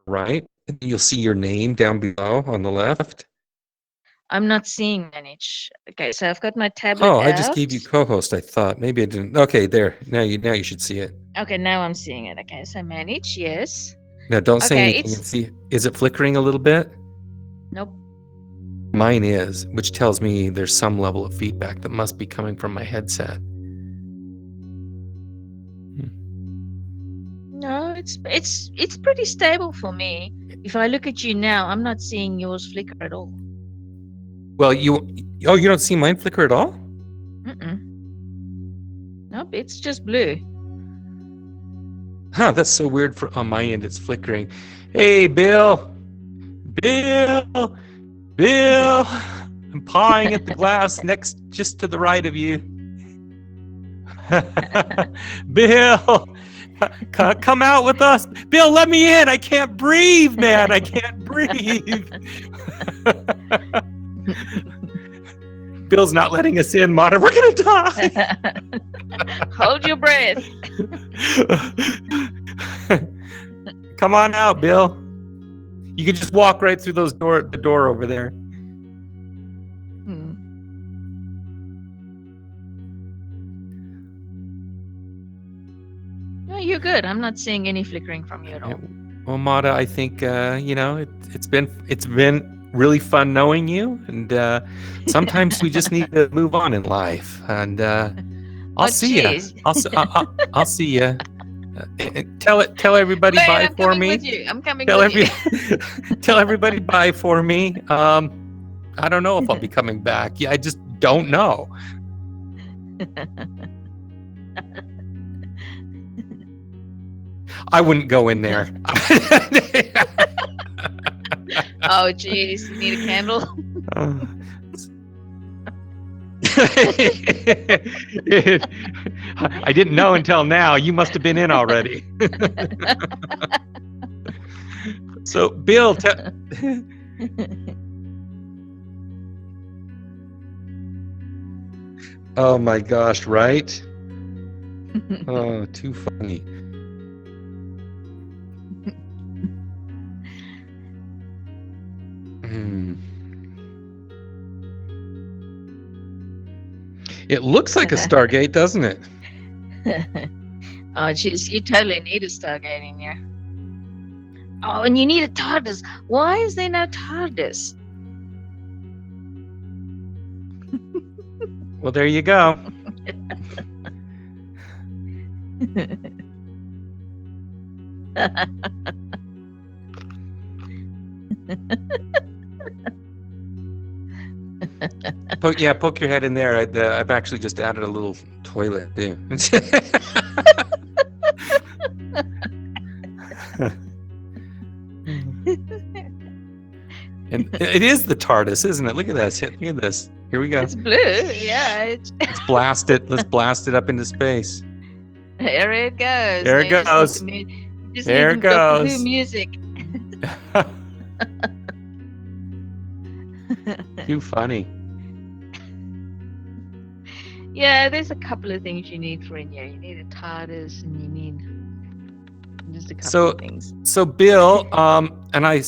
right. And you'll see your name down below on the left. I'm not seeing manage. Okay, so I've got my tablet Oh, I just out. gave you co-host. I thought maybe I didn't. Okay, there. Now you should see it. Okay, now I'm seeing it. Okay, so manage, yes. Now don't say Okay, anything and see. Is it flickering a little bit? nope. Mine is, which tells me there's some level of feedback that must be coming from my headset. No, it's pretty stable for me. If I look at you now, I'm not seeing yours flicker at all. Well, you don't see mine flicker at all? Mm-mm. Nope, it's just blue. Huh, that's so weird. On my end, it's flickering. Hey, Bill! I'm pawing at the glass just to the right of you. Bill! Come out with us. Bill, let me in. I can't breathe, man. I can't breathe. Bill's not letting us in, Mata. We're going to die. Hold your breath. Come on out, Bill. You can just walk right through the door over there. No, you're good. I'm not seeing any flickering from you at all. Well, Mata, I think it's been really fun knowing you, and sometimes we just need to move on in life. And I'll see you. I'll see you. Tell everybody bye for me. I'm coming with you. Tell everybody bye for me. I don't know if I'll be coming back. Yeah, I just don't know. I wouldn't go in there. Oh, geez. You need a candle? I didn't know until now. You must have been in already. So, Bill, oh my gosh, right? Oh, too funny. It looks like a Stargate, doesn't it? Oh, jeez, you totally need a Stargate in here. Oh, and you need a TARDIS. Why is there no TARDIS? Well, there you go. Poke your head in there. I've actually just added a little toilet too. And it is the TARDIS, isn't it? Look at this. Look at this. Here we go. It's blue. Yeah. Let's blast it. Let's blast it up into space. There it goes. There it goes. There it goes. Blue music. Too funny. Yeah, there's a couple of things you need for in here. You need a TARDIS, and you need just a couple of things. So Bill, and I'm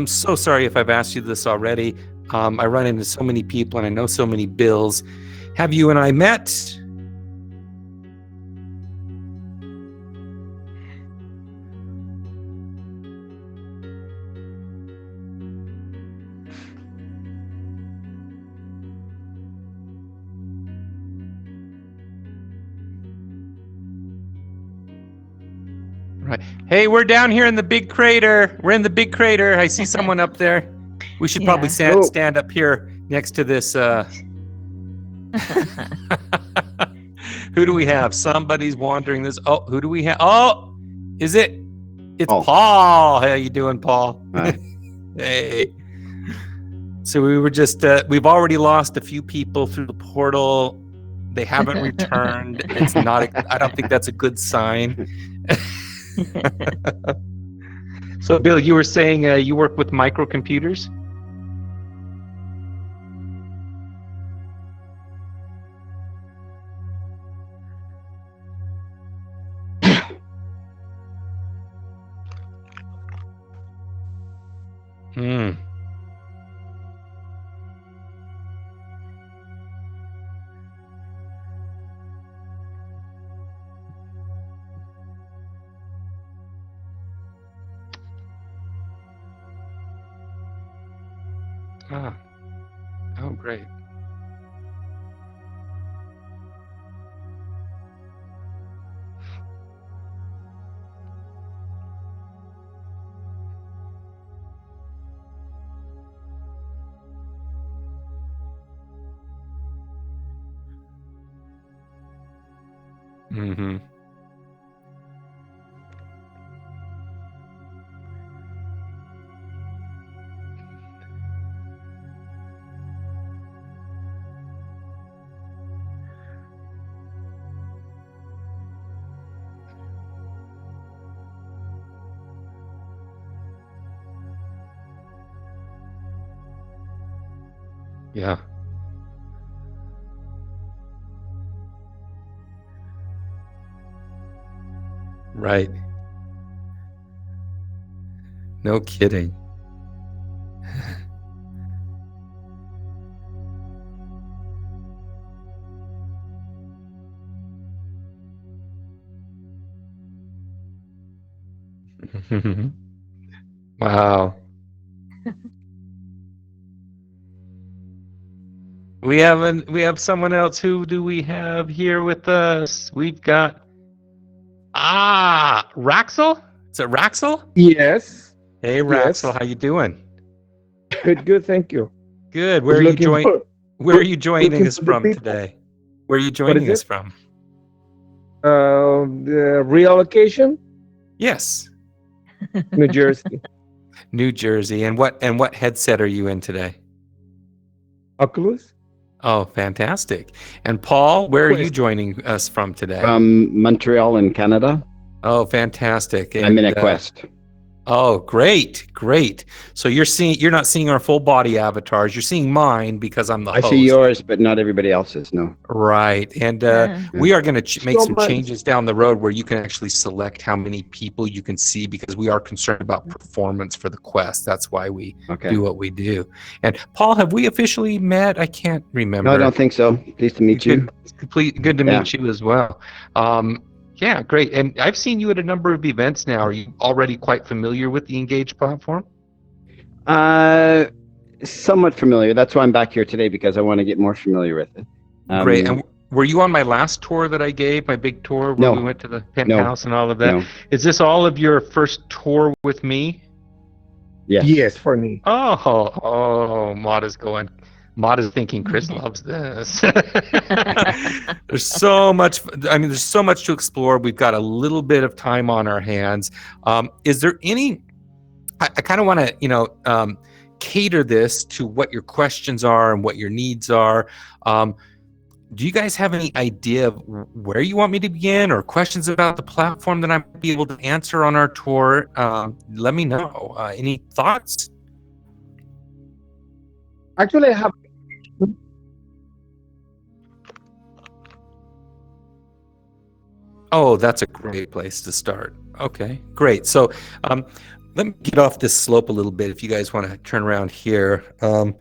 so sorry if I've asked you this already. I run into so many people, and I know so many Bills. Have you and I met? Right. Hey, we're down here in the big crater. We're in the big crater. I see someone up there. We should probably stand up here next to this. Who do we have? Somebody's wandering this. Oh, who do we have? Oh, is it? It's Paul. How you doing, Paul? Hi. Hey. So we were just, we've already lost a few people through the portal. They haven't returned. It's not, I don't think that's a good sign. So, Bill, you were saying you work with microcomputers? Mm. Ah. Oh, great. Mm-hmm. Yeah. Right. No kidding. Wow. We have someone else. Who do we have here with us? We've got Raxel? Is it Raxel? Yes. Hey Raxel, how you doing? Good. Thank you. Good. Where are you joining us from today? Where are you joining us from? The reallocation? Yes. New Jersey. New Jersey. And what headset are you in today? Oculus. Oh, fantastic. And Paul, where are you joining us from today? From Montreal in Canada. Oh, fantastic. And, I'm in a Quest. Oh, great. So you're not seeing our full body avatars. You're seeing mine because I'm the host. I see yours, but not everybody else's. No. Right. And we are going to make some changes down the road where you can actually select how many people you can see, because we are concerned about performance for the Quest. That's why we do what we do. And Paul, have we officially met? I can't remember. No, I don't think so. Pleased to meet you. Good to meet you as well. Yeah, great. And I've seen you at a number of events now. Are you already quite familiar with the Engage platform? Somewhat familiar. That's why I'm back here today, because I want to get more familiar with it. Great. And were you on my last tour that I gave, my big tour where we went to the penthouse and all of that? No. Is this all of your first tour with me? Yes. Yes, for me. Oh, Maud is thinking Chris loves this. There's so much to explore. We've got a little bit of time on our hands. Is there any, I kind of want to, cater this to what your questions are and what your needs are. Do you guys have any idea of where you want me to begin, or questions about the platform that I might be able to answer on our tour? Let me know. Any thoughts? Actually, I have. Oh, that's a great place to start. Okay, great. So let me get off this slope a little bit. If you guys want to turn around here, I'll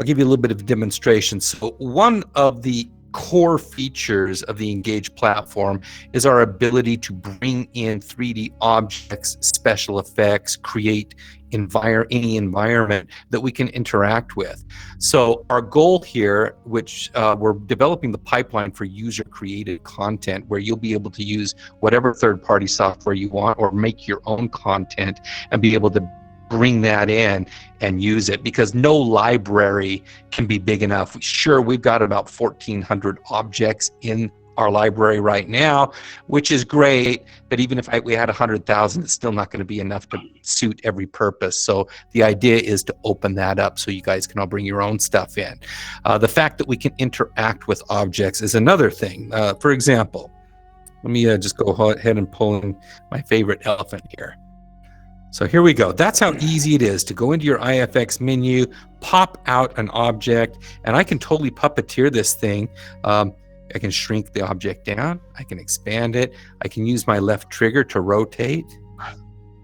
give you a little bit of a demonstration. So one of the core features of the Engage platform is our ability to bring in 3D objects, special effects, create any environment that we can interact with. So our goal here, which we're developing the pipeline for user-created content, where you'll be able to use whatever third-party software you want, or make your own content and be able to bring that in and use it, because no library can be big enough. Sure, we've got about 1,400 objects in our library right now, which is great, but even if we had 100,000, it's still not going to be enough to suit every purpose. So the idea is to open that up so you guys can all bring your own stuff in. The fact that we can interact with objects is another thing. For example, let me just go ahead and pull in my favorite elephant here. So here we go. That's how easy it is to go into your IFX menu, pop out an object, and I can totally puppeteer this thing. I can shrink the object down. I can expand it. I can use my left trigger to rotate.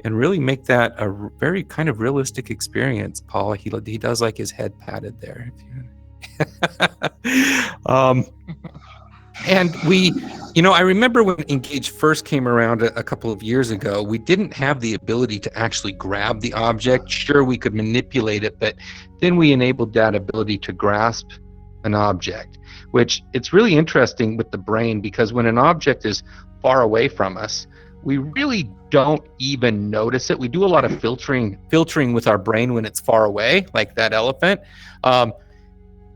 and really make that a very kind of realistic experience. Paul, he does like his head patted there. And we, I remember when Engage first came around a couple of years ago, we didn't have the ability to actually grab the object. Sure, we could manipulate it, but then we enabled that ability to grasp an object, which it's really interesting with the brain, because when an object is far away from us, we really don't even notice it. We do a lot of filtering with our brain when it's far away, like that elephant.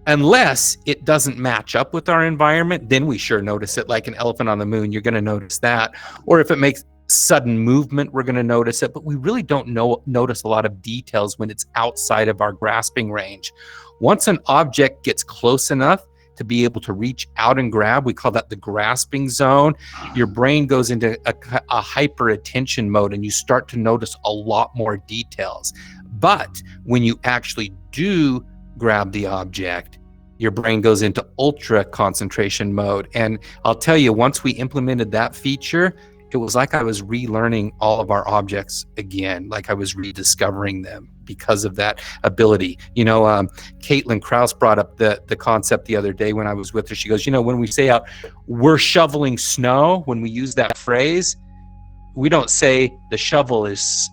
Unless it doesn't match up with our environment, then we sure notice it, like an elephant on the moon. You're going to notice that. Or if it makes sudden movement, we're going to notice it. But we really don't notice a lot of details when it's outside of our grasping range. Once an object gets close enough to be able to reach out and grab, we call that the grasping zone. Your brain goes into a hyper attention mode, and you start to notice a lot more details. But when you actually do grab the object, your brain goes into ultra concentration mode. And I'll tell you, once we implemented that feature, it was like I was relearning all of our objects again, like I was rediscovering them because of that ability. Caitlin Krause brought up the concept the other day when I was with her. She goes, when we say out, we're shoveling snow, when we use that phrase, we don't say the shovel is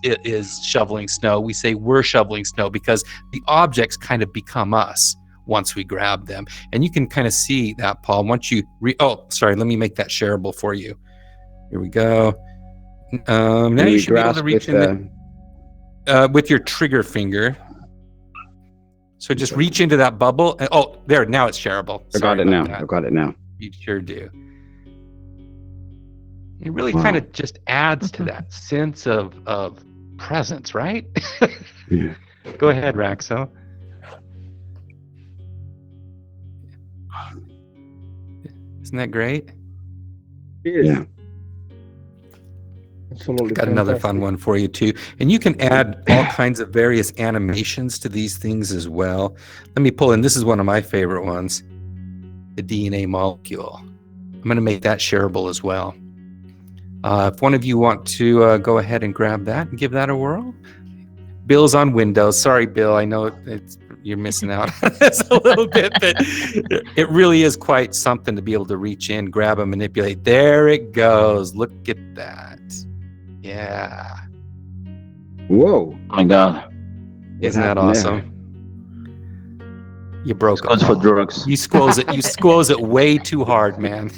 shoveling snow. We say we're shoveling snow, because the objects kind of become us once we grab them. And you can kind of see that, Paul, once you let me make that shareable for you. Here we go. Now you should be able to reach in with your trigger finger. So just reach into that bubble. There, now it's shareable. I got it now. You sure do. It really kind of just adds to that sense of presence, right? Yeah. Go ahead, Raxo. Isn't that great? Yeah. Absolutely. Got another fun one for you too. And you can add all kinds of various animations to these things as well. Let me pull in, this is one of my favorite ones, the DNA molecule. I'm going to make that shareable as well. If one of you want to go ahead and grab that and give that a whirl. Bill's on Windows. Sorry, Bill. I know you're missing out it's a little bit, but it really is quite something to be able to reach in, grab and manipulate. There it goes. Look at that. Yeah. Whoa. Oh my God. Isn't that awesome? You broke it. For drugs. You squoze it. You squoze it way too hard, man.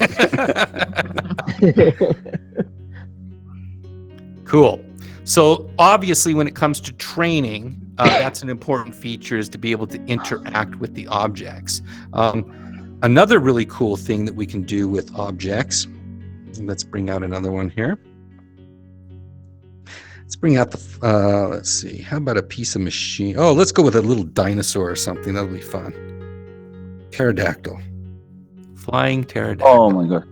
Cool. So obviously, when it comes to training, that's an important feature, is to be able to interact with the objects. Another really cool thing that we can do with objects. Let's bring out another one here. Let's bring out the, let's see, how about a piece of machine? Oh, let's go with a little dinosaur or something. That'll be fun. Pterodactyl. Flying pterodactyl. Oh my God.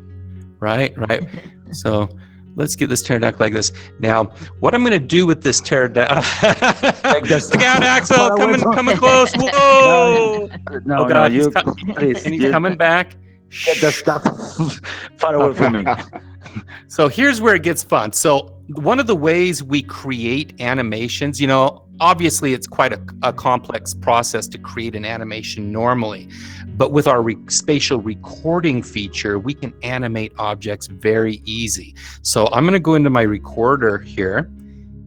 Right. So let's get this pterodactyl like this. Now, what I'm going to do with this pterodactyl... Look out, Axel! Coming close! Whoa! No, God, you please. And he's coming back. Get the stuff far away from me. So here's where it gets fun. So one of the ways we create animations, obviously it's quite a complex process to create an animation normally, but with our spatial recording feature, we can animate objects very easy. So I'm going to go into my recorder here,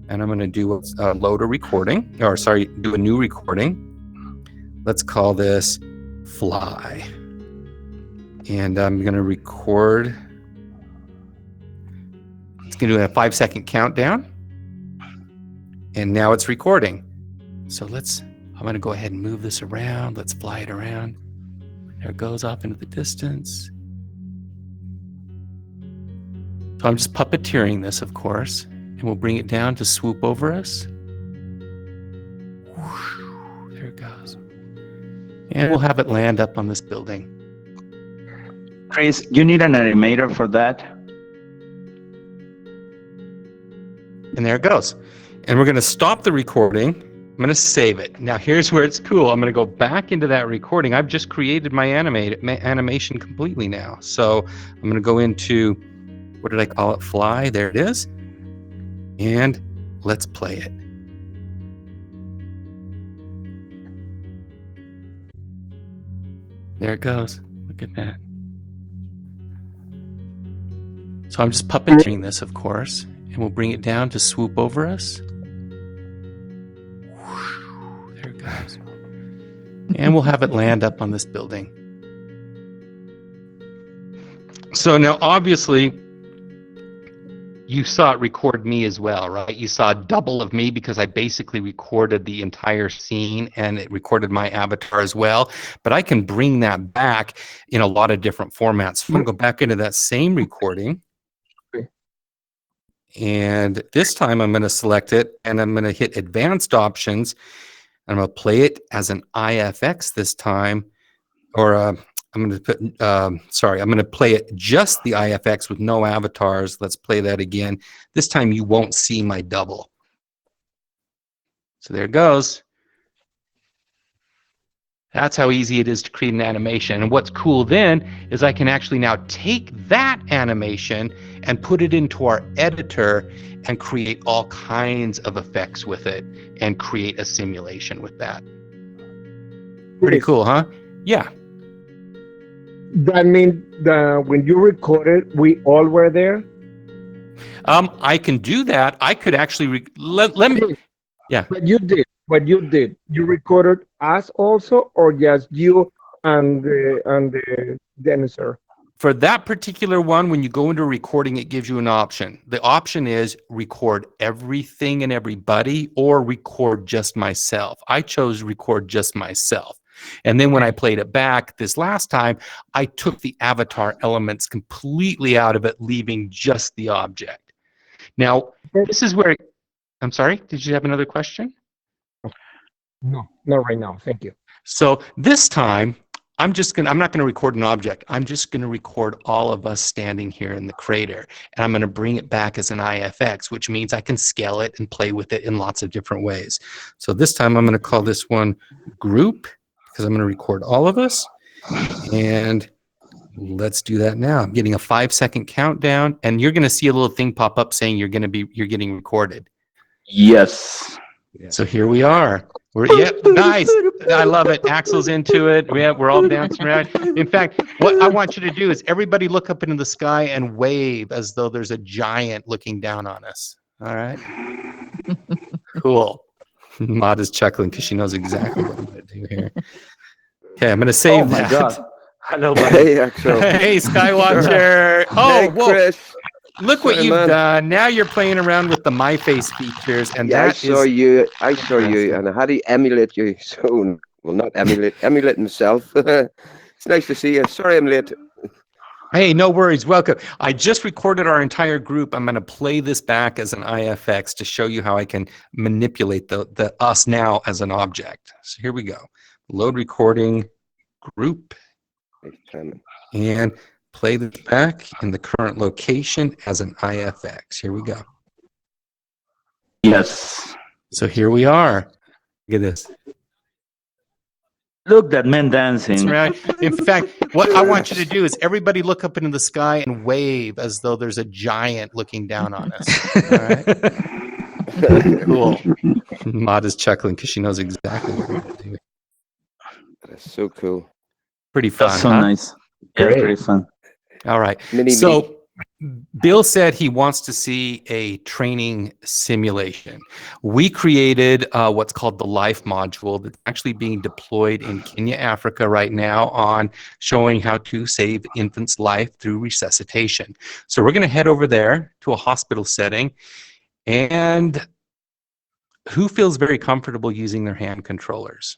and I'm going to do load a recording, do a new recording. Let's call this fly. And I'm going to record. It's going to do a 5-second countdown. And now it's recording. So I'm going to go ahead and move this around. Let's fly it around. There it goes off into the distance. So I'm just puppeteering this, of course. And we'll bring it down to swoop over us. There it goes. And we'll have it land up on this building. Chris, you need an animator for that. And there it goes. And we're going to stop the recording. I'm going to save it. Now here's where it's cool. I'm going to go back into that recording. I've just created my animation completely now. So I'm going to go into, what did I call it? Fly. There it is. And let's play it. There it goes. Look at that. So I'm just puppeteering this, of course, and we'll bring it down to swoop over us. There it goes. And we'll have it land up on this building. So now, obviously, you saw it record me as well, right? You saw a double of me because I basically recorded the entire scene and it recorded my avatar as well. But I can bring that back in a lot of different formats. So I'm going to go back into that same recording. And this time I'm going to select it and I'm going to hit advanced options. I'm going to play it as an IFX this time. Or I'm going to put, I'm going to play it just the IFX with no avatars. Let's play that again. This time you won't see my double. So there it goes. That's how easy it is to create an animation. And what's cool then is I can actually now take that animation and put it into our editor and create all kinds of effects with it and create a simulation with that. Pretty cool, huh? Yeah. That means that when you recorded, we all were there? I can do that. I could actually, let me, yeah. But you did. You recorded us also, or just you and the dancer? For that particular one, when you go into recording, it gives you an option. The option is record everything and everybody or record just myself. I chose record just myself. And then when I played it back this last time, I took the avatar elements completely out of it, leaving just the object. Now, this is where, I'm sorry, did you have another question? No, not right now. Thank you. So this time, I'm not going to record an object. I'm just going to record all of us standing here in the crater. And I'm going to bring it back as an IFX, which means I can scale it and play with it in lots of different ways. So this time I'm going to call this one group because I'm going to record all of us. And let's do that now. I'm getting a 5-second countdown and you're going to see a little thing pop up saying you're getting recorded. Yes. So here we are. Nice. I love it. Axel's into it. We're all dancing around. In fact, what I want you to do is everybody look up into the sky and wave as though there's a giant looking down on us. All right. Cool. Maud is chuckling because she knows exactly what I'm going to do here. Okay, I'm going to save that. Oh my God. Hello, buddy. Hey, Axel. Hey, Skywatcher. Oh, Hey, whoa. Chris. Look what Sorry, you've man. done. Now you're playing around with the My Face features, and Yeah, I that saw is you, fantastic. and I had to emulate you. So, well, not emulate myself. It's nice to see you. Sorry I'm late. Hey, no worries. Welcome. I just recorded our entire group. I'm going to play this back as an IFX to show you how I can manipulate the us now as an object. So here we go. Load recording group and play this back in the current location as an IFX. Here we go. Yes. So here we are. Look at this. Look, that man dancing. In fact, what I want you to do is everybody look up into the sky and wave as though there's a giant looking down on us. All right. Cool. Maud is chuckling because she knows exactly what I'm going to do. That's so cool. Pretty fun. That's so huh? nice. Yeah, very fun. All right. Mini So Bill said he wants to see a training simulation. We created what's called the Life module that's actually being deployed in Kenya, Africa right now on showing how to save infants' life through resuscitation. So we're going to head over there to a hospital setting. And who feels very comfortable using their hand controllers?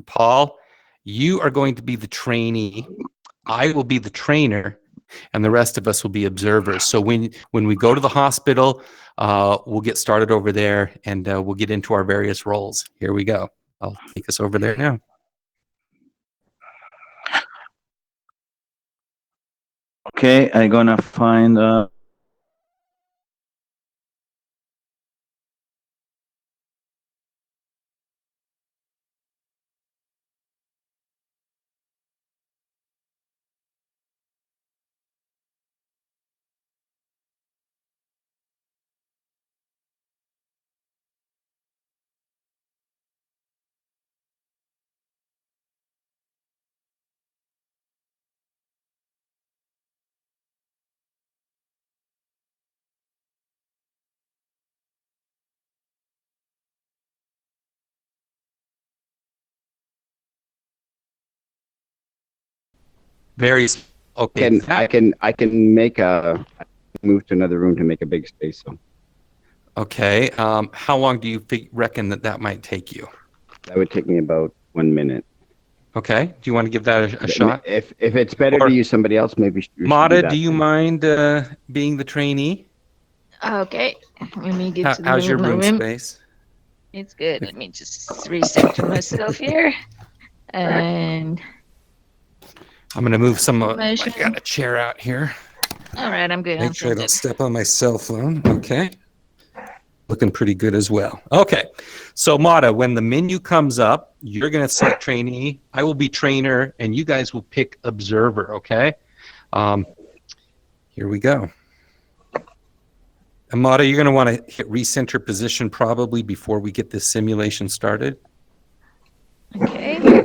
Paul, you are going to be the trainee. I will be the trainer, and the rest of us will be observers. So when we go to the hospital, we'll get started over there, and we'll get into our various roles. Here we go. I'll take us over there now. Okay, I'm gonna find Very okay. I can move to another room to make a big space. So Okay. How long do you reckon that might take you? that would take me about 1 minute. Okay. Do you want to give that a shot? If it's better to use somebody else, maybe. Mata, do you mind being the trainee? Okay. Let me get to the How's your middle of room my room. space? It's good. Let me just recenter myself here. And I'm going to move some. I motion. got a chair out here. All right, I'm good. Make I'm sure I don't centered. step on my cell phone. Okay. Looking pretty good as well. Okay. So Mata, when the menu comes up, you're going to select trainee. I will be trainer, and you guys will pick observer. Okay. Here we go. Amada, you're going to want to hit recenter position probably before we get this simulation started. Okay.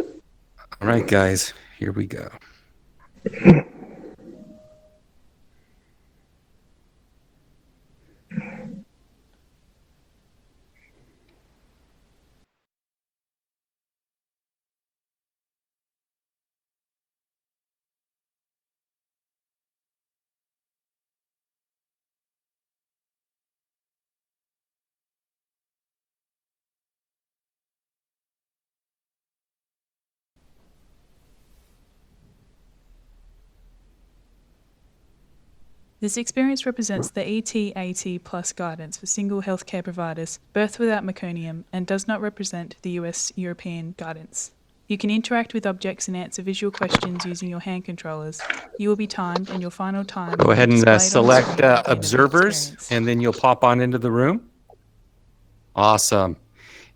All right, guys, here we go. This experience represents the ET-AT plus guidance for single healthcare providers, birth without meconium, and does not represent the US-European guidance. You can interact with objects and answer visual questions using your hand controllers. You will be timed, and your final time Go will ahead be and displayed on the select screen at the end of the observers, experience. and then you'll pop on into the room. Awesome.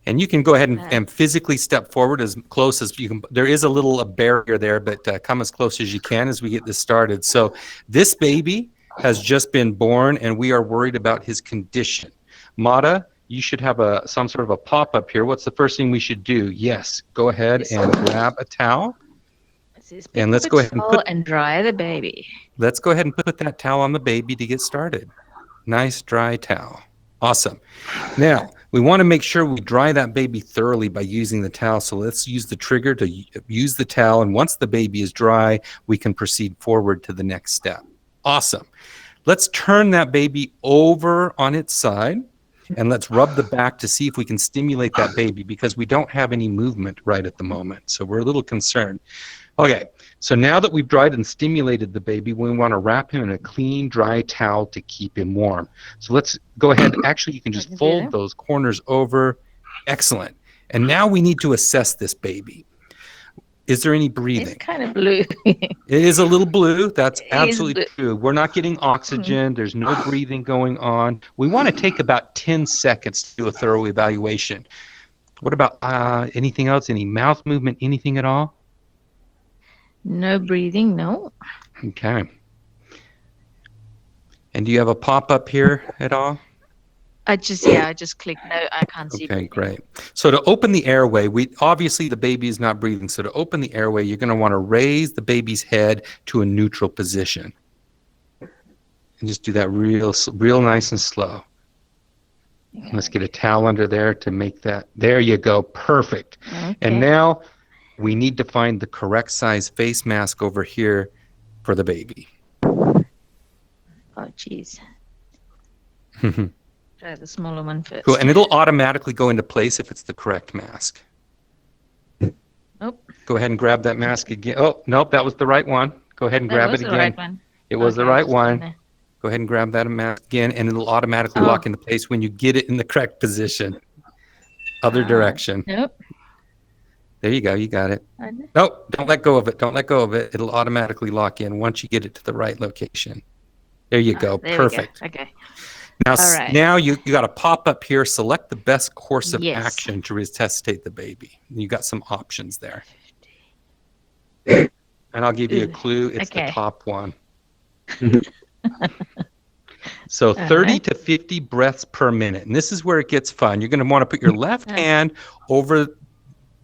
And you can go ahead and physically step forward as close as you can. There is a little barrier there, but come as close as you can as we get this started. So this baby has just been born, and we are worried about his condition. Mata, you should have some sort of a pop-up here. What's the first thing we should do? Yes, go ahead and grab a towel. And let's go ahead and dry the baby. Let's go ahead and put that towel on the baby to get started. Nice dry towel. Awesome. Now, we want to make sure we dry that baby thoroughly by using the towel. So let's use the trigger to use the towel. And once the baby is dry, we can proceed forward to the next step. Awesome. Let's turn that baby over on its side, and let's rub the back to see if we can stimulate that baby, because we don't have any movement right at the moment. So we're a little concerned. Okay, so now that we've dried and stimulated the baby, we want to wrap him in a clean, dry towel to keep him warm. So let's go ahead. Actually, you can just fold those corners over. Excellent. And now we need to assess this baby. Is there any breathing? It's kind of blue. It is a little blue. That's absolutely true. We're not getting oxygen. There's no breathing going on. We want to take about 10 seconds to do a thorough evaluation. What about anything else? Any mouth movement? Anything at all? No breathing, no. Okay. And do you have a pop-up here at all? I just clicked no, I can't see. Okay, great. So to open the airway, obviously the baby is not breathing. So to open the airway, you're going to want to raise the baby's head to a neutral position. And just do that real nice and slow. Yeah. Let's get a towel under there to make that. There you go. Perfect. Okay. And now we need to find the correct size face mask over here for the baby. Oh, geez. Try the smaller one first. Cool, and it'll automatically go into place if it's the correct mask. Nope. Go ahead and grab that mask again. Oh, nope, that was the right one. Go ahead and grab it again. Right one. It was the right one. Go ahead and grab that mask again, and it'll automatically lock into place when you get it in the correct position. Other direction. Nope. There you go. You got it. Nope, don't let go of it. Don't let go of it. It'll automatically lock in once you get it to the right location. There you go. There Perfect. We go. Okay. Now you got to pop up here, select the best course of action to resuscitate the baby. You got some options there. And I'll give you a clue. It's the top one. So 30 to 50 breaths per minute. And this is where it gets fun. You're going to want to put your left hand over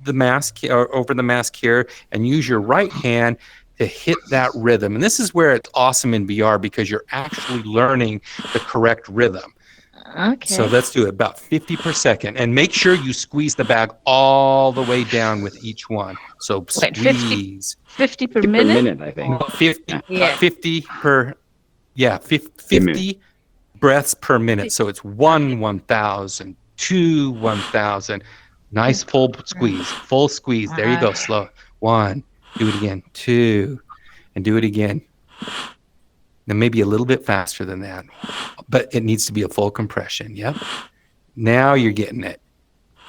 the mask here and use your right hand to hit that rhythm. And this is where it's awesome in VR, because you're actually learning the correct rhythm. Okay. So let's do it about 50 per second. And make sure you squeeze the bag all the way down with each one. So Wait, squeeze. 50 per Per minute? minute, I think. No, 50, Yeah. 50 per, yeah, 50 breaths per minute. So it's 1,000, 2, 1,000. Nice full squeeze, full squeeze. There you go, slow. 1, do it again, 2, and do it again. Then maybe a little bit faster than that, but it needs to be a full compression. Yep. Now you're getting it.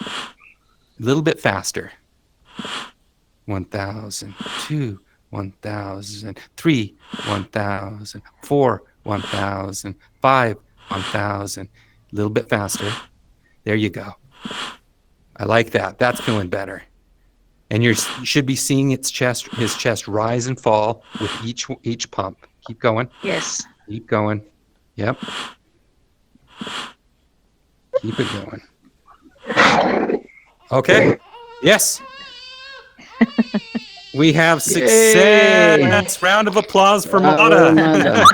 A little bit faster. 1,000, 2, 1,000, 3, 1,000, 4, 1,000, 5, 1,000. A little bit faster. There you go. I like that. That's feeling better. And you should be seeing his chest rise and fall with each pump. Keep going. Yes. Keep going. Yep. Keep it going. Okay. Yes. We have success. Round of applause for Mata.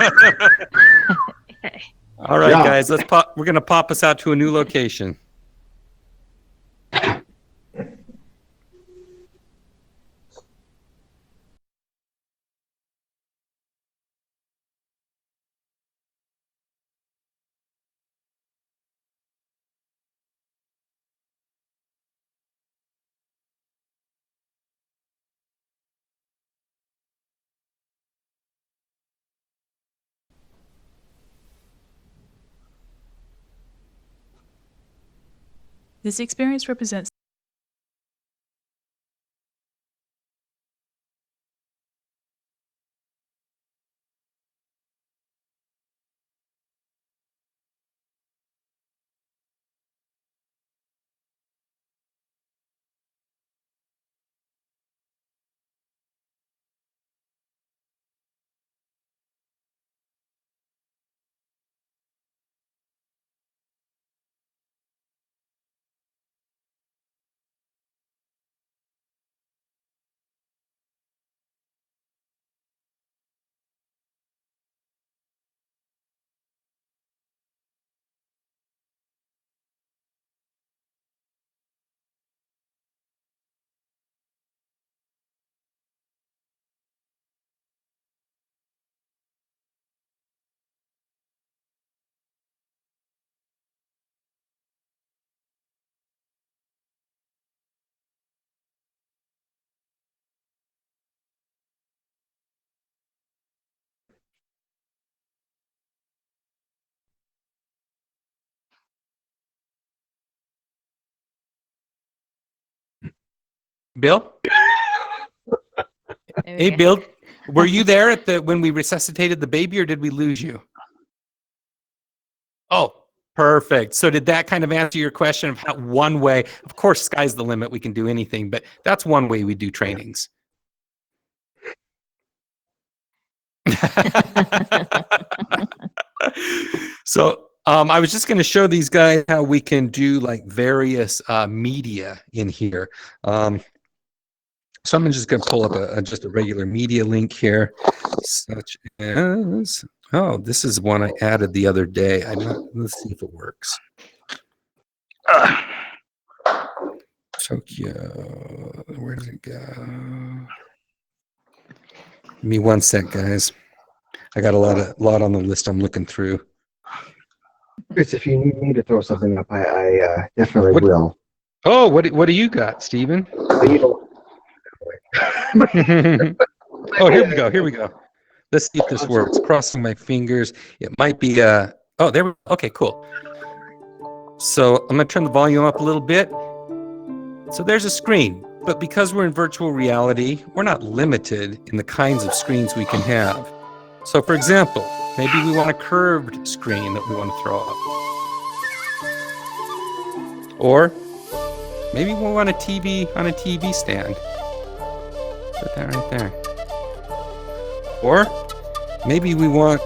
All right, guys. Let's pop. We're gonna pop us out to a new location. This experience represents Bill? Hey, Bill. Were you there at when we resuscitated the baby, or did we lose you? Oh, perfect. So did that kind of answer your question of how one way? Of course, sky's the limit. We can do anything, but that's one way we do trainings. So I was just going to show these guys how we can do like various media in here. So I'm just going to pull up just a regular media link here, such as, oh, this is one I added the other day. Let's see if it works. Tokyo, where does it go? Give me 1 sec, guys. I got a lot on the list I'm looking through. Chris, if you need me to throw something up, I definitely will. Oh, what do you got, Stephen? Oh, here we go. Let's see if this works. Crossing my fingers. It might be oh, there we go. Okay, cool. So I'm gonna turn the volume up a little bit. So there's a screen, but because we're in virtual reality, we're not limited in the kinds of screens we can have. So for example, maybe we want a curved screen that we want to throw up. Or maybe we want a TV on a TV stand. Put that right there. Or maybe we want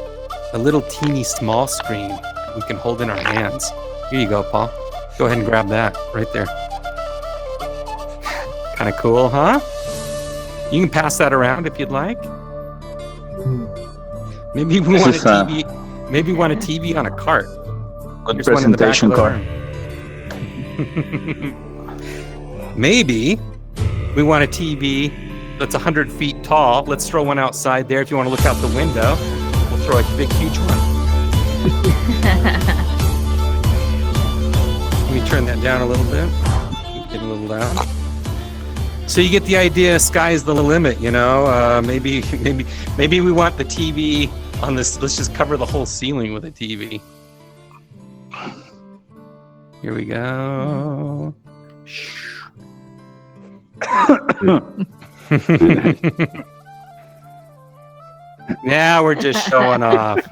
a little teeny small screen that we can hold in our hands. Here you go, Paul. Go ahead and grab that right there. Kind of cool, huh? You can pass that around if you'd like. Maybe we want a TV. Maybe we want a TV on a cart. Good Here's one in the back of presentation the card. room. Maybe we want a TV that's 100 feet tall. Let's throw one outside there. If you want to look out the window, we'll throw a big, huge one. Let me turn that down a little bit. Get a little loud. So you get the idea. Sky's the limit, you know. Maybe we want the TV on this. Let's just cover the whole ceiling with a TV. Here we go. Now we're just showing off.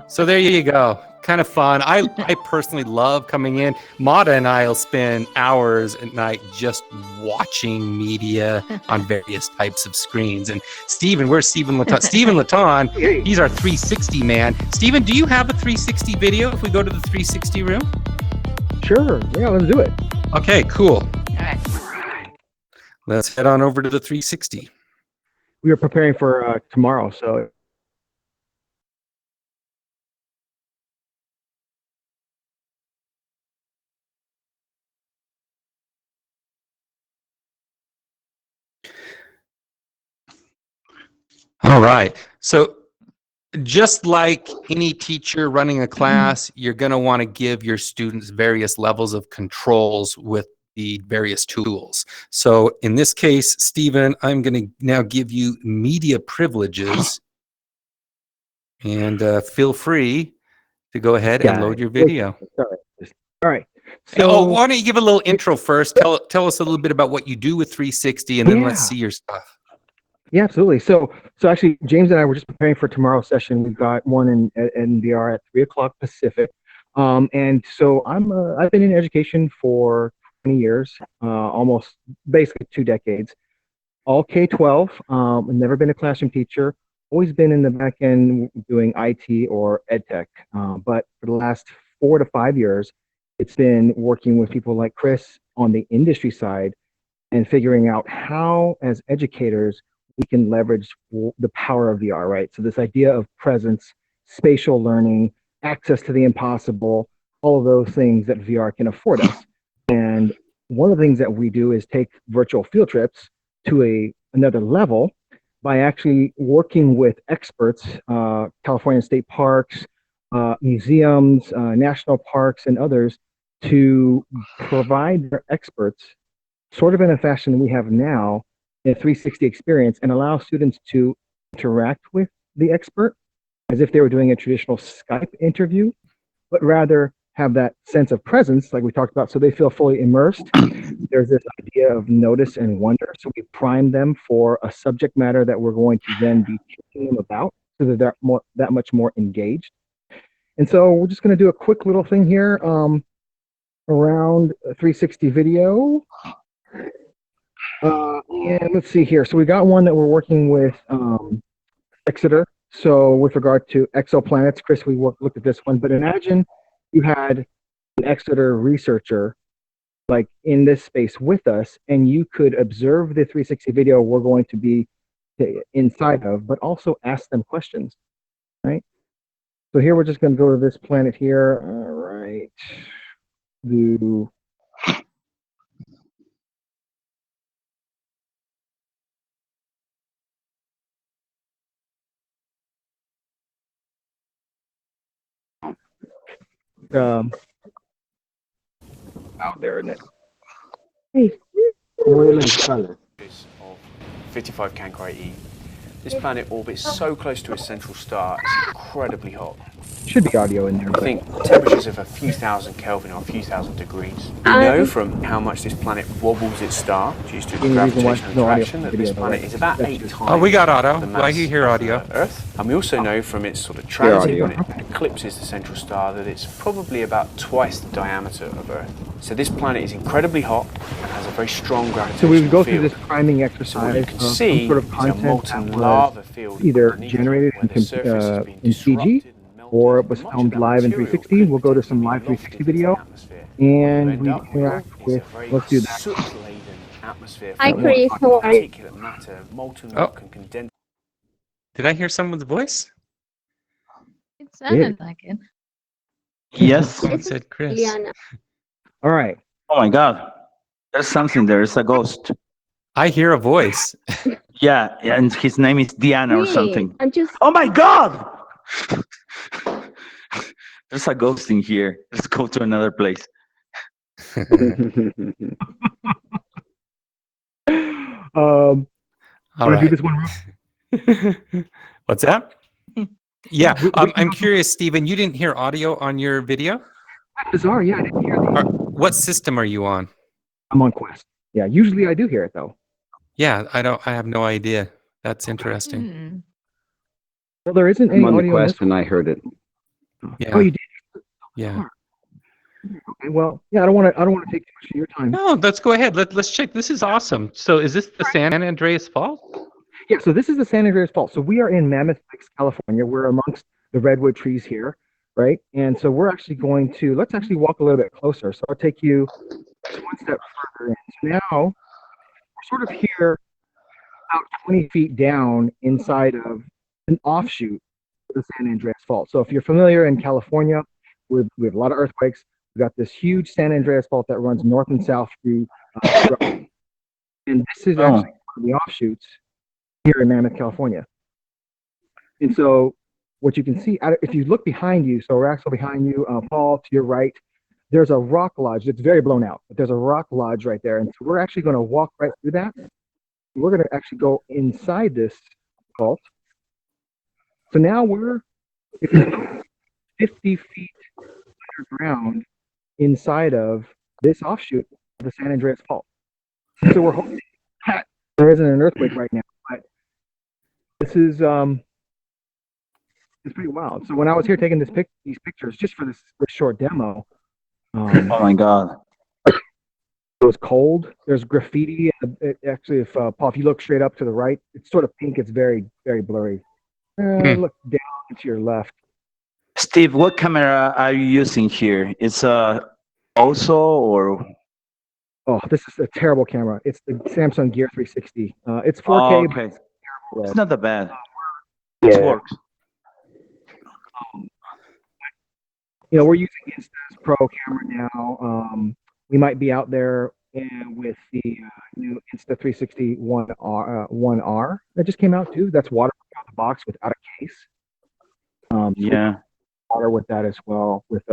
So there you go. Kind of fun. I personally love coming in. Mata and I will spend hours at night just watching media on various types of screens. And Stephen, where's Stephen Laton? Stephen Laton, he's our 360 man. Stephen, do you have a 360 video if we go to the 360 room? Sure. Yeah, let's do it. Okay, cool. All right. Let's head on over to the 360. We are preparing for tomorrow, so. All right. So just like any teacher running a class, you're going to want to give your students various levels of controls with the various tools. So in this case, Stephen, I'm going to now give you media privileges, and feel free to go ahead and load your video. All right. So, why don't you give a little intro first? Tell us a little bit about what you do with 360, and then let's see your stuff. Yeah, absolutely. So actually, James and I were just preparing for tomorrow's session. We've got one in VR at 3:00 Pacific. And so I've been in education for 20 years, almost basically 2 decades, all K-12. I've never been a classroom teacher, always been in the back end doing IT or ed tech. But for the last 4 to 5 years, it's been working with people like Chris on the industry side and figuring out how, as educators, we can leverage the power of VR, right? So this idea of presence, spatial learning, access to the impossible, all of those things that VR can afford us. And one of the things that we do is take virtual field trips to another level by actually working with experts, California state parks, museums, national parks, and others to provide their experts sort of in a fashion we have now, a 360 experience, and allow students to interact with the expert as if they were doing a traditional Skype interview, but rather have that sense of presence, like we talked about, so they feel fully immersed. There's this idea of notice and wonder. So we prime them for a subject matter that we're going to then be teaching them about, so that they're that much more engaged. And so we're just going to do a quick little thing here around a 360 video. And let's see here. So we got one that we're working with Exeter. So with regard to exoplanets, Chris, we looked at this one. But imagine you had an Exeter researcher like in this space with us, and you could observe the 360 video we're going to be inside of, but also ask them questions, right? So here we're just going to go to this planet here. All right. Out there, isn't it? Hey. Of 55 Cancri E. This planet orbits so close to its central star, it's incredibly hot. Should be audio in there. I think temperatures of a few thousand Kelvin or a few thousand degrees. We know from how much this planet wobbles its star due to gravitational attraction that this planet is about 8 times. Oh, we got audio. I hear audio. Earth. And we also know from its sort of transit when it eclipses the central star that it's probably about twice the diameter of Earth. So this planet is incredibly hot and has a very strong gravitational field. So we go through this priming exercise. So what you can see sort of content is a molten lava field either generated in CG or it was filmed live in 360. We'll go to some live 360 video and we interact with, let's do that. Hi, Chris. How are you? Oh. Did I hear someone's voice? It sounded like it. Yes. Someone said Chris. Liana. All right. Oh my God. There's something there. It's a ghost. I hear a voice. Yeah, and his name is Diana or Me, something. I'm just. Oh my God! There's a ghost in here. Let's go to another place. All All right. Do right. this one. What's that? Yeah, we I'm can- curious, Stephen. You didn't hear audio on your video? Bizarre. Yeah, I didn't hear that. What system are you on? I'm on Quest. Yeah, usually I do hear it though. Yeah, I have no idea. That's interesting. Mm. Well, there isn't any I'm on the audio in this Quest and I heard it. one. Yeah. Oh, you did. Yeah. Okay, well, yeah, I don't want to take too much of your time. No, let's go ahead. Let's check. This is awesome. So is this the San Andreas Fault? Yeah, so this is the San Andreas Fault. So we are in Mammoth Lakes, California. We're amongst the redwood trees here, right? And so we're actually going to, let's actually walk a little bit closer. So I'll take you just one step further in. So now we're sort of here about 20 feet down inside of an offshoot of the San Andreas Fault. So if you're familiar in California, we have a lot of earthquakes. We've got this huge San Andreas Fault that runs north and south through, and this is actually one of the offshoots here in Mammoth, California. And so what you can see, if you look behind you, so Raxel behind you, Paul to your right, there's a rock lodge. It's very blown out, but there's a rock lodge right there. And so we're actually going to walk right through that. We're going to actually go inside this fault. So now we're 50 feet underground inside of this offshoot of the San Andreas Fault. So we're hoping that there isn't an earthquake right now, but this is it's pretty wild. So when I was here taking these pictures just for this short demo, oh my God, it was cold. There's graffiti. Actually, if Paul, if you look straight up to the right, it's sort of pink. It's very, very blurry. Look down to your left. Steve, what camera are you using here? It's a OSO or? Oh, this is a terrible camera. It's the Samsung Gear 360. It's 4K. Oh, okay. It's not that bad. Yeah. It works. You know, we're using Insta's Pro camera now. We might be out there with the new Insta 360 1R that just came out too. That's waterproof out of the box without a case. Yeah. Water with that as well with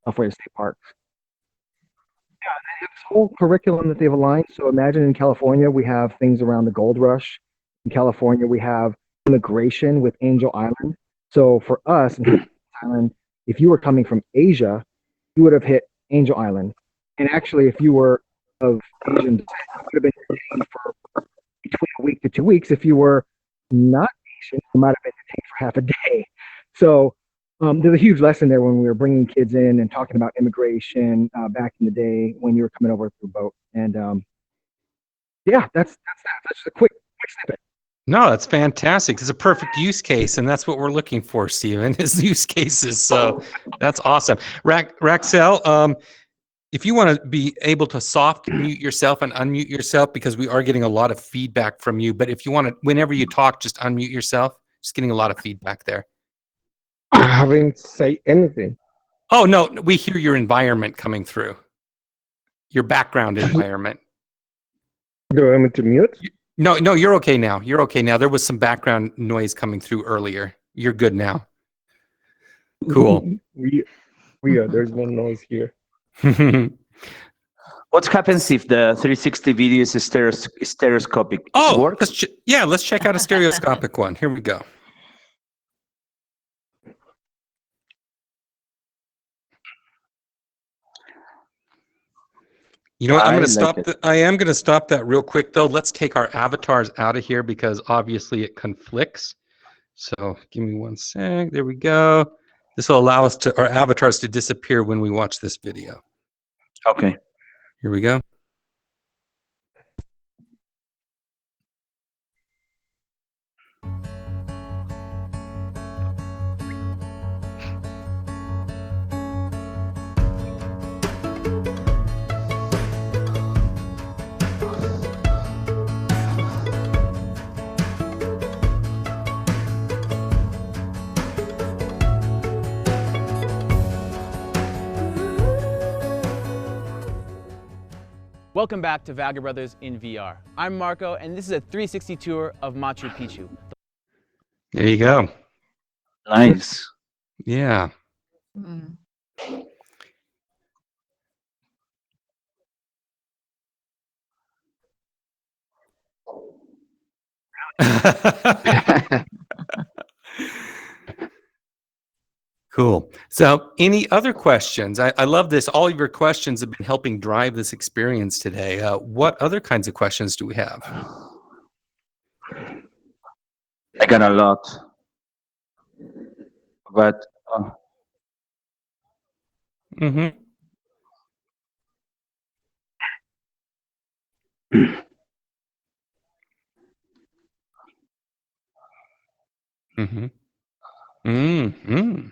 California State Parks. Yeah, they have this whole curriculum that they've aligned. So imagine in California we have things around the gold rush. In California we have immigration with Angel Island. So for us in Angel Island, if you were coming from Asia, you would have hit Angel Island. And actually, if you were of Asian descent, you would have been detained for between a week to 2 weeks. If you were not Asian, you might have been detained for half a day. So there's a huge lesson there when we were bringing kids in and talking about immigration back in the day when you were coming over through boat. And yeah, that's that. That's just a quick snippet. No, that's fantastic. It's a perfect use case, and that's what we're looking for, Stephen, is use cases. So that's awesome. Raxel, if you want to be able to soft mute yourself and unmute yourself, because we are getting a lot of feedback from you, but if you want to, whenever you talk, just unmute yourself. Just getting a lot of feedback there. I haven't said anything. Oh, no, we hear your environment coming through. Your background environment. Do you want me to mute? No, you're okay now. You're okay now. There was some background noise coming through earlier. You're good now. Cool. We are. There's no noise here. What happens if the 360 video is stereoscopic? Oh, works? let's check out a stereoscopic one. Here we go. You know what? I'm going to stop. I am going to stop that real quick, though. Let's take our avatars out of here because obviously it conflicts. So give me 1 sec. There we go. This will allow us our avatars to disappear when we watch this video. Okay. Here we go. Welcome back to Valga Brothers in VR. I'm Marco, and this is a 360 tour of Machu Picchu. There you go. Nice. Yeah. Mm. Cool. So any other questions? I love this. All of your questions have been helping drive this experience today. What other kinds of questions do we have? I got a lot, but Mm-hmm. Mm-hmm. Mm-hmm.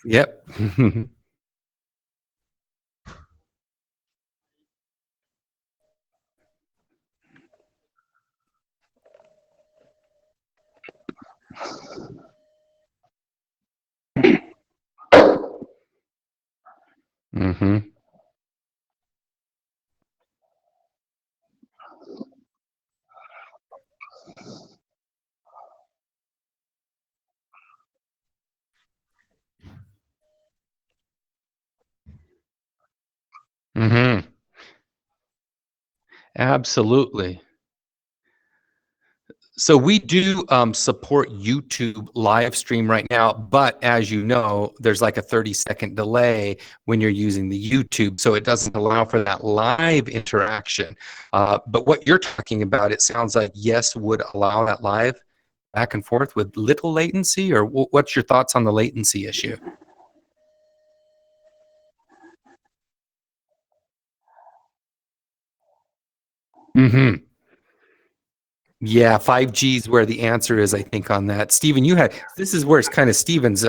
Yep. Mm-hmm. Mm-hmm. Absolutely. So we do support YouTube live stream right now, but as you know, there's like a 30-second delay when you're using the YouTube, so it doesn't allow for that live interaction. But what you're talking about, it sounds like yes would allow that live back and forth with little latency, or what's your thoughts on the latency issue? Mm-hmm. Yeah, 5G is where the answer is, I think, on that. Stephen, this is where it's kind of Stephen's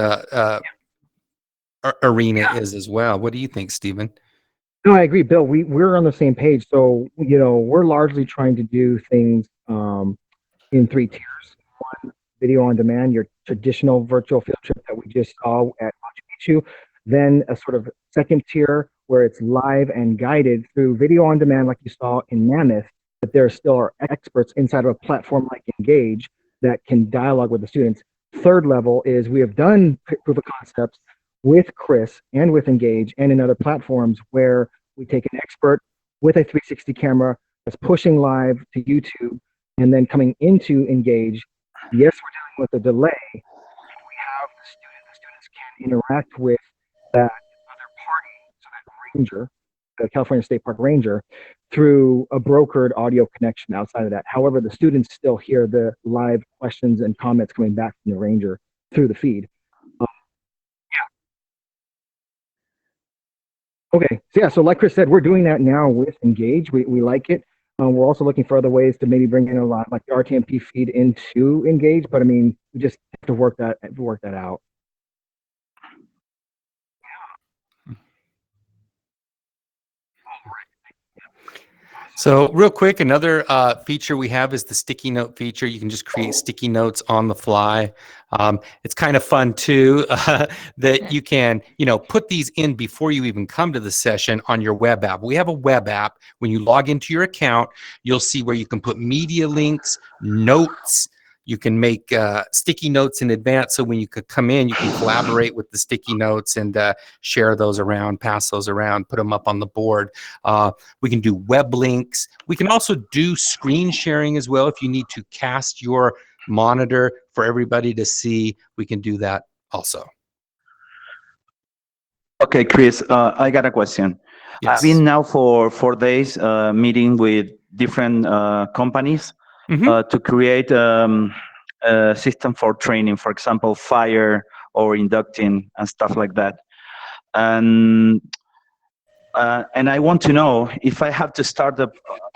arena is as well. What do you think, Stephen? No, I agree, Bill. We're on the same page. So, we're largely trying to do things in three tiers. One, video on demand, your traditional virtual field trip that we just saw at Machu Picchu. Then a sort of second tier where it's live and guided through video on demand, like you saw in Mammoth, but there still are experts inside of a platform like Engage that can dialogue with the students. Third level is we have done proof of concepts with Chris and with Engage and in other platforms where we take an expert with a 360 camera that's pushing live to YouTube and then coming into Engage. Yes, we're dealing with a delay. We have the students can interact with that other party, so that ranger, the California State Park ranger, through a brokered audio connection outside of that. However, the students still hear the live questions and comments coming back from the ranger through the feed. Okay, so yeah, so like Chris said, we're doing that now with Engage. We like it. We're also looking for other ways to maybe bring in a lot like the RTMP feed into Engage, but I mean, we just have to work that out. So real quick, another feature we have is the sticky note feature. You can just create sticky notes on the fly. It's kind of fun too that you can, put these in before you even come to the session on your web app. We have a web app. When you log into your account, you'll see where you can put media links, notes. You can make sticky notes in advance, so when you could come in, you can collaborate with the sticky notes and share those around, pass those around, put them up on the board. We can do web links. We can also do screen sharing as well. If you need to cast your monitor for everybody to see, we can do that also. Okay, Chris, I got a question. Yes. I've been now for 4 days meeting with different companies to create a system for training, for example, fire or inducting and stuff like that. And I want to know if I have to start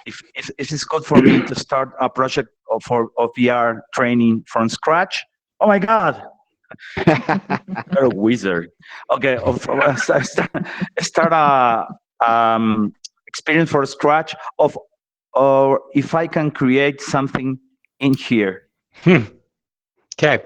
if it's good for me to start a project of VR training from scratch. Oh my God, You're a wizard. Okay, start a experience from scratch of, or if I can create something in here. Okay.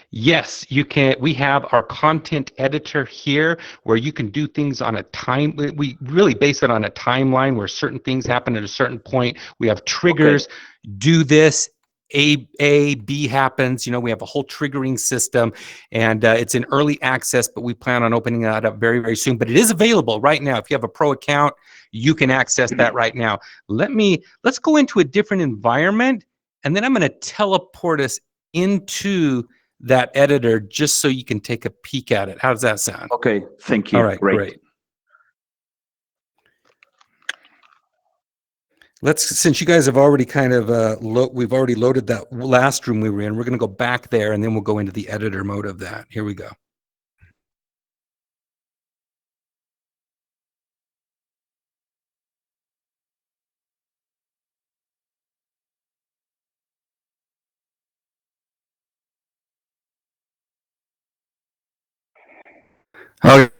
Yes, you can. We have our content editor here where you can do things on a time. We really base it on a timeline where certain things happen at a certain point. We have triggers. Okay. Do this. B happens. You know, we have a whole triggering system, and it's in early access, but we plan on opening that up very, very soon. But it is available right now. If you have a pro account, you can access that right now. Let's go into a different environment, and then I'm going to teleport us into that editor just so you can take a peek at it. How does that sound? Okay, thank you. All right, great. Since you guys have already kind of we've already loaded that last room we were in, we're going to go back there and then we'll go into the editor mode of that. Here we go. Okay.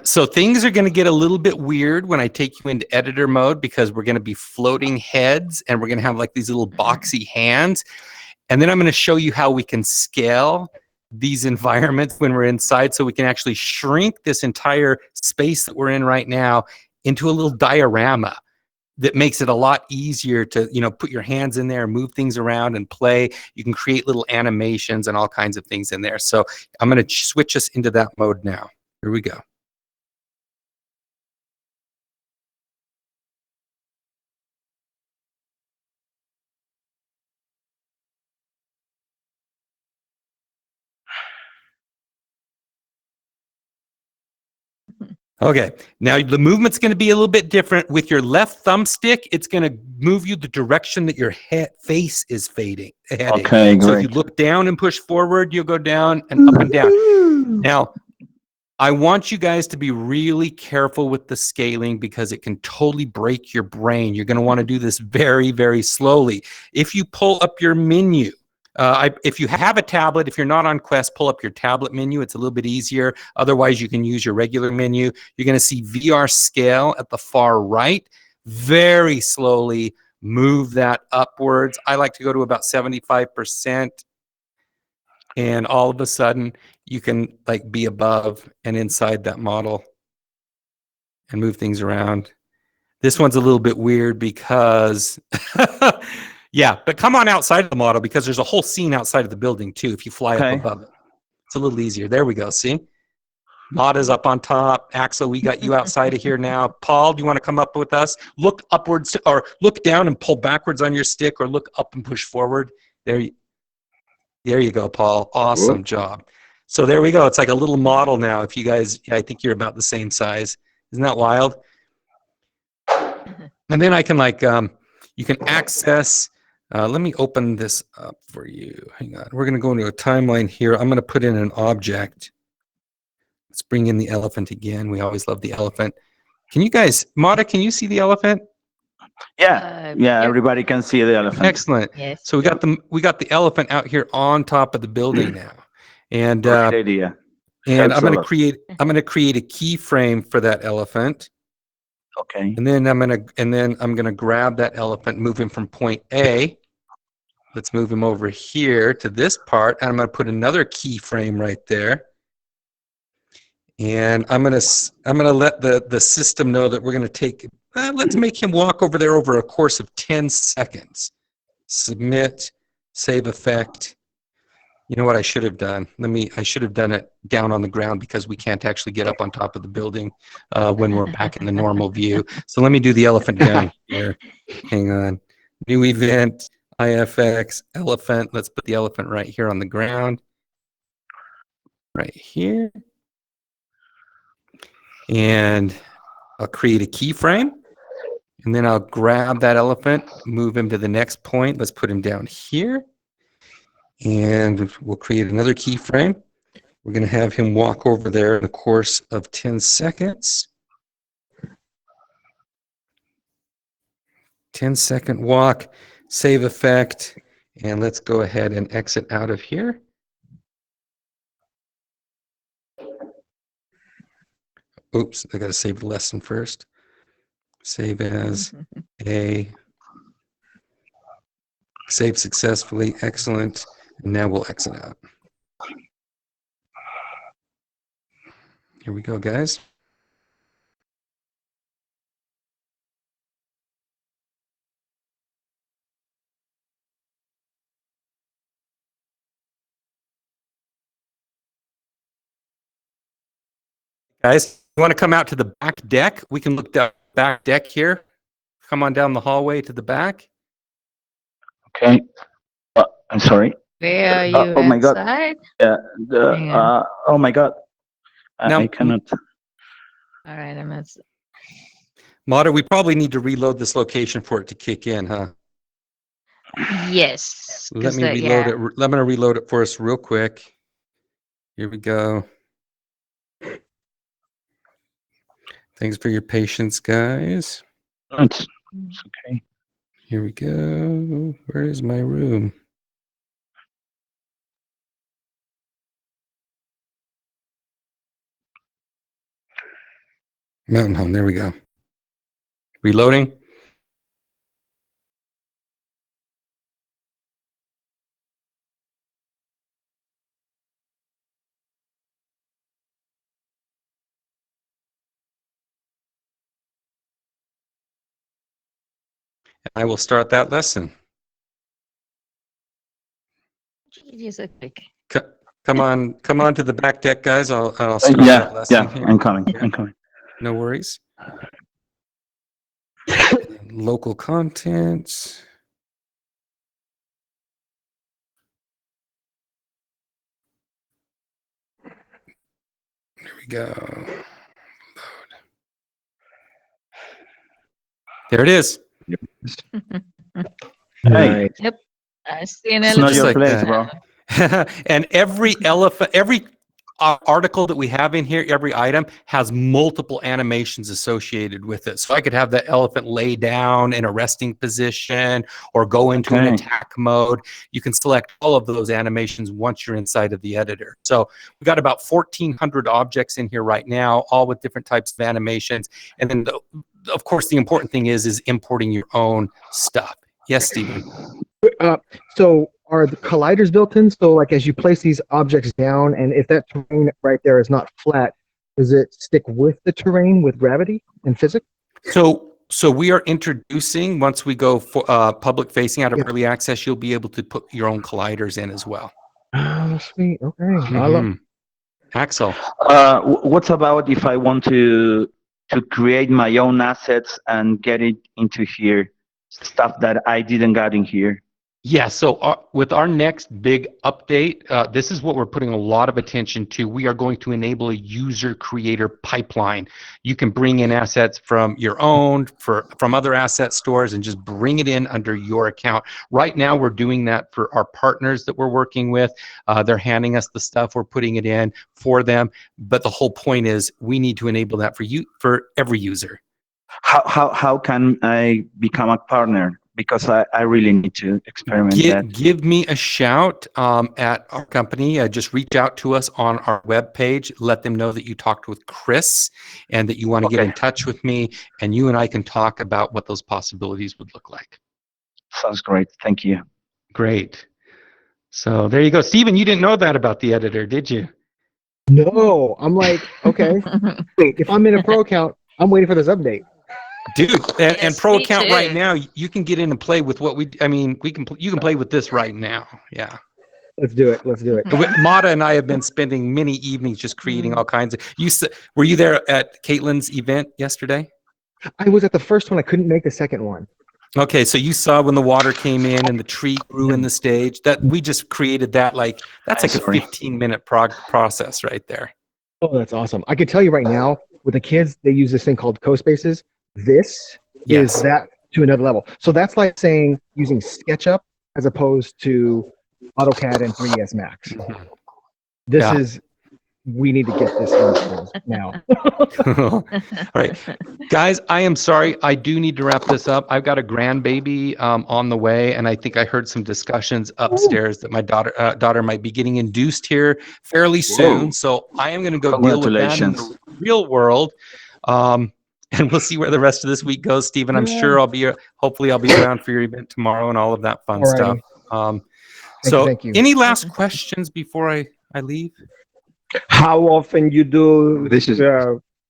So things are going to get a little bit weird when I take you into editor mode because we're going to be floating heads and we're going to have like these little boxy hands. And then I'm going to show you how we can scale these environments when we're inside so we can actually shrink this entire space that we're in right now into a little diorama that makes it a lot easier to, you know, put your hands in there, move things around and play. You can create little animations and all kinds of things in there. So I'm going to switch us into that mode now. Here we go. Okay, now the movement's going to be a little bit different. With your left thumbstick, it's going to move you the direction that your face is heading. Okay, great. So if you look down and push forward, you'll go down and up and down. Now, I want you guys to be really careful with the scaling because it can totally break your brain. You're going to want to do this very, very slowly. If you pull up your menu, if you have a tablet, if you're not on Quest, pull up your tablet menu. It's a little bit easier. Otherwise, you can use your regular menu. You're going to see VR scale at the far right. Very slowly move that upwards. I like to go to about 75%. And all of a sudden, you can like be above and inside that model and move things around. This one's a little bit weird because... Yeah, but come on outside of the model because there's a whole scene outside of the building too if you fly up above it. It's a little easier. There we go, see? Mata's up on top. Axel, we got you outside of here now. Paul, do you want to come up with us? Look upwards or look down and pull backwards on your stick or look up and push forward. There you go, Paul. Awesome job. So there we go. It's like a little model now. If you guys, I think you're about the same size. Isn't that wild? And then I can like, you can access... let me open this up for you. Hang on. We're going to go into a timeline here. I'm going to put in an object. Let's bring in the elephant again. We always love the elephant. Can you guys, Mata, can you see the elephant? Yeah, everybody can see the elephant. Excellent. Yes. So we got the elephant out here on top of the building now. And great idea. And I'm going to create a keyframe for that elephant. Okay. And then I'm gonna grab that elephant, move him from point A. Let's move him over here to this part, and I'm gonna put another keyframe right there. And I'm gonna let the system know that we're gonna take. Let's make him walk over there over a course of 10 seconds. Submit, save effect. You know what I should have done? I should have done it down on the ground because we can't actually get up on top of the building when we're back in the normal view. So let me do the elephant down here. Hang on. New event, IFX, elephant. Let's put the elephant right here on the ground. Right here. And I'll create a keyframe. And then I'll grab that elephant, move him to the next point. Let's put him down here. And we'll create another keyframe. We're going to have him walk over there in the course of 10 seconds. 10-second walk, save effect, and let's go ahead and exit out of here. Oops, I got to save the lesson first. Save as a. Save successfully. Excellent. And now we'll exit out. Here we go, guys. Guys, you want to come out to the back deck? We can look down back deck here. Come on down the hallway to the back. Okay. I'm sorry. Where are you oh my God. outside? Yeah. Hang Oh my God. Now, I cannot. All right, I'm outside. Mata, we probably need to reload this location for it to kick in, huh? Yes. Let me reload it. Let me reload it for us real quick. Here we go. Thanks for your patience, guys. It's okay. Here we go. Where is my room? Mountain Home. There we go. Reloading. I will start that lesson. Just a quick. Come on to the back deck, guys. I'll start that lesson here. I'm coming. I'm coming. No worries. Local contents. There we go. Load. There it is. Hey. Yep. I see an It's not your like place, that. bro. And every article that we have in here, every item has multiple animations associated with it. So I could have the elephant lay down in a resting position or go into an attack mode. You can select all of those animations once you're inside of the editor. So we've got about 1,400 objects in here right now, all with different types of animations. And then, of course, the important thing is importing your own stuff. Yes, Stephen. So are the colliders built in? So like as you place these objects down, and if that terrain right there is not flat, does it stick with the terrain with gravity and physics? So we are introducing, once we go for public facing out of early access, you'll be able to put your own colliders in as well. Oh, sweet. Okay. I love Axel. What about if I want to create my own assets and get it into here, stuff that I didn't get in here? Yeah, so with our next big update, this is what we're putting a lot of attention to. We are going to enable a user creator pipeline. You can bring in assets from your own, from other asset stores, and just bring it in under your account. Right now, we're doing that for our partners that we're working with. They're handing us the stuff, we're putting it in for them. But the whole point is we need to enable that for every user. How can I become a partner? Because I really need to experiment that. Give me a shout at our company. Just reach out to us on our webpage. Let them know that you talked with Chris and that you want to get in touch with me, and you and I can talk about what those possibilities would look like. Sounds great. Thank you. Great. So there you go. Stephen, you didn't know that about the editor, did you? No. I'm like, okay. Wait, if I'm in a pro account, I'm waiting for this update. Dude, and pro account right now, you can get in and play with what you can play with this right now. Yeah. Let's do it. Let's do it. Mata and I have been spending many evenings just creating all kinds of. Were you there at Caitlin's event yesterday? I was at the first one. I couldn't make the second one. Okay, so you saw when the water came in and the tree grew in the stage. That we just created that that's like a 15-minute process right there. Oh, that's awesome. I can tell you right now, with the kids, they use this thing called CoSpaces. This is that to another level. So that's like saying using SketchUp as opposed to AutoCAD and 3ds Max. This is, we need to get this in now. All right, guys, I am sorry. I do need to wrap this up. I've got a grandbaby on the way, and I think I heard some discussions upstairs that my daughter might be getting induced here fairly soon. So I am going to go deal with that. real world. And we'll see where the rest of this week goes, Stephen. I'm sure hopefully I'll be around for your event tomorrow and all of that fun stuff. Thank you. Any last questions before I leave? How often you do this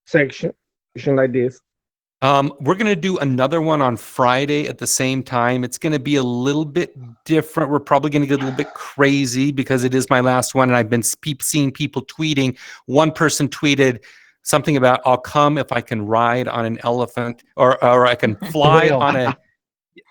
section like this? We're going to do another one on Friday at the same time. It's going to be a little bit different. We're probably going to get a little bit crazy because it is my last one, and I've been seeing people tweeting. One person tweeted something about, I'll come if I can ride on an elephant, or I can fly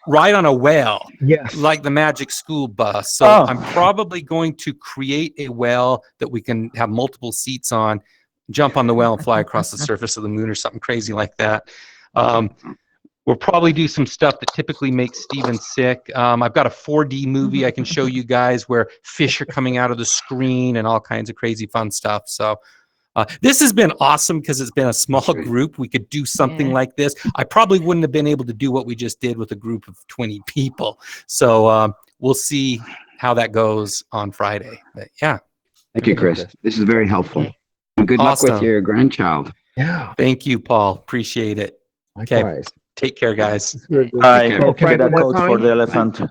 ride on a whale. Yes. Like the Magic School Bus. So I'm probably going to create a whale that we can have multiple seats on, jump on the whale and fly across the surface of the moon or something crazy like that. We'll probably do some stuff that typically makes Steven sick. I've got a 4D movie I can show you guys where fish are coming out of the screen and all kinds of crazy fun stuff. So this has been awesome because it's been a small group. We could do something like this. I probably wouldn't have been able to do what we just did with a group of 20 people. So we'll see how that goes on Friday. But yeah. Thank you, Chris. This is very helpful. And good luck with your grandchild. Yeah. Thank you, Paul. Appreciate it. Okay. Likewise. Take care, guys. Hi. Don't forget a coach for the elephant.